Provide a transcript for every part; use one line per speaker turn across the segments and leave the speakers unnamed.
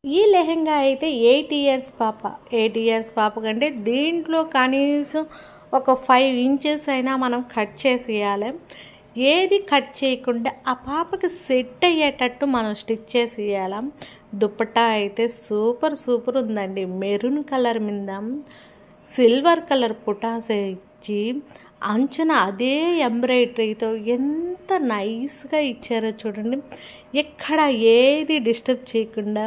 ఈ లెహెంగా అయితే 8 ఇయర్స్ పాప 8 ఇయర్స్ పాప కంటే దీంట్లో కనీసం ఒక 5 ఇంచెస్ అయినా మనం కట్ చేసేయాలి. ఏది కట్ చేయకుండా ఆ పాపకి సెట్ అయ్యేటట్టు మనం స్టిచ్ చేసి ఇవ్వాలి. దుపట్టా అయితే సూపర్ సూపర్ ఉందండి. మెరూన్ కలర్ మీద సిల్వర్ కలర్ పుటాస్ ఇచ్చి అంచున అదే ఎంబ్రాయిడరీతో ఎంత నైస్గా ఇచ్చారో చూడండి. ఎక్కడ ఏది డిస్టర్బ్ చేయకుండా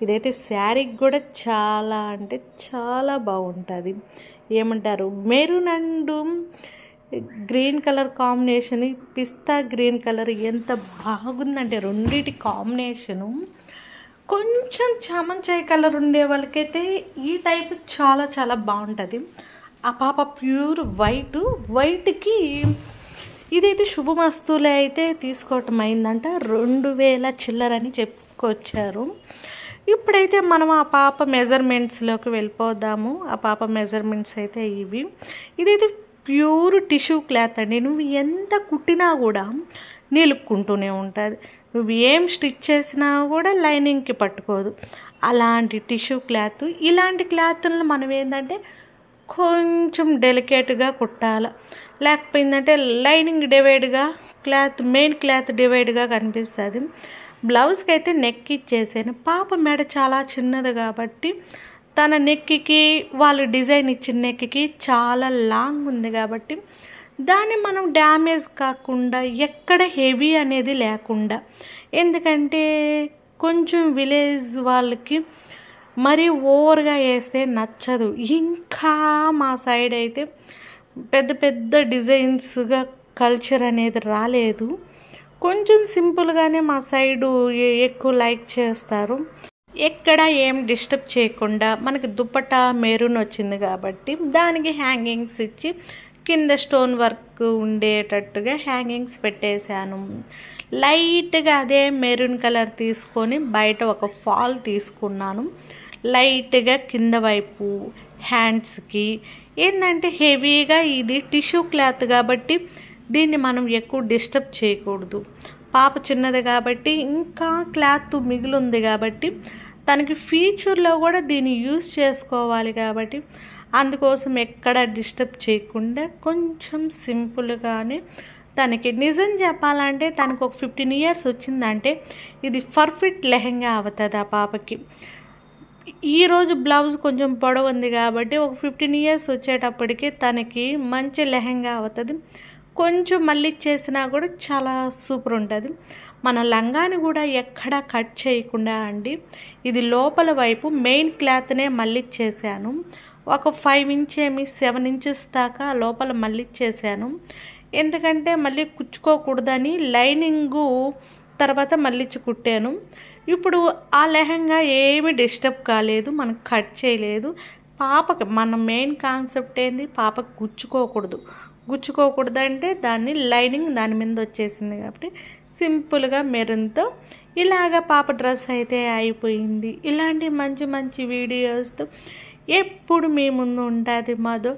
ఇదైతే శారీకి కూడా చాలా అంటే చాలా బాగుంటుంది. ఏమంటారు, maroon and green colour combination, pista green colour ఎంత బాగుందంటే రెండింటి కాంబినేషను. కొంచెం చామంచాయి కలర్ ఉండే వాళ్ళకైతే ఈ టైప్ చాలా చాలా బాగుంటుంది. ఆ పాప ప్యూర్ వైట్కి ఇదైతే శుభమస్తులే అయితే తీసుకోవటం అయిందంట. 2000 చిల్లరని చెప్పుకొచ్చారు. ఇప్పుడైతే మనం ఆ పాప మెజర్మెంట్స్లోకి వెళ్ళిపోదాము. ఆ పాప మెజర్మెంట్స్ అయితే ఇవి. ఇదైతే ప్యూర్ టిష్యూ క్లాత్ అండి. నువ్వు ఎంత కుట్టినా కూడా నిలుక్కుంటూనే ఉంటుంది. నువ్వు ఏం స్టిచ్ చేసినా కూడా లైనింగ్కి పట్టుకోదు. అలాంటి టిష్యూ క్లాత్. ఇలాంటి క్లాత్లను మనం ఏంటంటే కొంచెం డెలికేట్గా కుట్టాలి. లేకపోయిందంటే లైనింగ్ డివైడ్గా మెయిన్ క్లాత్ డివైడ్గా కనిపిస్తుంది. బ్లౌజ్కి అయితే నెక్ ఇచ్చేసాను. పాప మెడ చాలా చిన్నది కాబట్టి తన నెక్కి వాళ్ళు డిజైన్ ఇచ్చిన నెక్కి చాలా లాంగ్ ఉంది కాబట్టి దాన్ని మనం డ్యామేజ్ కాకుండా ఎక్కడ హెవీ అనేది లేకుండా, ఎందుకంటే కొంచెం విలేజ్ వాళ్ళకి మరీ ఓవర్గా వేస్తే నచ్చదు. ఇంకా మా సైడ్ అయితే పెద్ద పెద్ద డిజైన్స్గా కల్చర్ అనేది రాలేదు. కొంచెం సింపుల్గానే మా సైడు ఎక్కువ లైక్ చేస్తారు. ఎక్కడ ఏం డిస్టర్బ్ చేయకుండా మనకి దుపట్టా మెరూన్ వచ్చింది కాబట్టి దానికి హ్యాంగింగ్స్ ఇచ్చి కింద స్టోన్ వర్క్ ఉండేటట్టుగా హ్యాంగింగ్స్ పెట్టేశాను. లైట్గా అదే మెరూన్ కలర్ తీసుకొని బయట ఒక ఫాల్ తీసుకున్నాను. లైట్గా కింద వైపు హ్యాండ్స్కి ఏంటంటే హెవీగా ఇది టిష్యూ క్లాత్ కాబట్టి దీన్ని మనం ఎక్కువ డిస్టర్బ్ చేయకూడదు. పాప చిన్నది కాబట్టి ఇంకా క్లాత్ మిగిలింది కాబట్టి తనకి ఫ్యూచర్లో కూడా దీన్ని యూజ్ చేసుకోవాలి కాబట్టి అందుకోసం ఎక్కడ డిస్టర్బ్ చేయకుండా కొంచెం సింపుల్గానే తనకి నిజం చెప్పాలంటే తనకు ఒక 15 ఇయర్స్ వచ్చిందంటే ఇది పర్ఫెక్ట్ లెహెంగా అవుతుంది ఆ పాపకి. ఈరోజు బ్లౌజ్ కొంచెం పొడవు ఉంది కాబట్టి ఒక 15 ఇయర్స్ వచ్చేటప్పటికి తనకి మంచి లెహెంగా అవుతుంది. కొంచెం మళ్ళీ చేసినా కూడా చాలా సూపర్ ఉంటుంది. మన లంగాని కూడా ఎక్కడా కట్ చేయకుండా అండి, ఇది లోపల వైపు మెయిన్ క్లాత్నే మళ్ళీ చేశాను. ఒక 5 ఇంచేమి 7 ఇంచెస్ దాకా లోపల మళ్ళీ చేశాను. ఎందుకంటే మళ్ళీ కుచ్చుకోకూడదని లైనింగు తర్వాత మళ్ళించి కుట్టాను. ఇప్పుడు ఆ లెహంగా ఏమీ డిస్టర్బ్ కాలేదు, మనకు కట్ చేయలేదు. పాపకి మన మెయిన్ కాన్సెప్ట్ ఏంది, పాపకు గుచ్చుకోకూడదు అంటే దాన్ని లైనింగ్ దాని మీద వచ్చేసింది కాబట్టి సింపుల్గా మెరూన్తో ఇలాగ పాప డ్రెస్ అయితే అయిపోయింది. ఇలాంటి మంచి మంచి వీడియోస్తో ఎప్పుడు మీ ముందు ఉంటుంది. మధు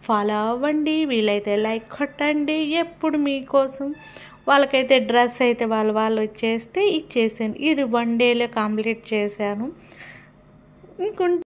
ఫాలో అవ్వండి, వీలైతే లైక్ కొట్టండి. ఎప్పుడు మీకోసం వాళ్ళకైతే డ్రెస్ అయితే వాళ్ళు వచ్చేస్తే ఇచ్చేసాను. ఇది 1 డేలో కంప్లీట్ చేశాను. ఇంకొంచెం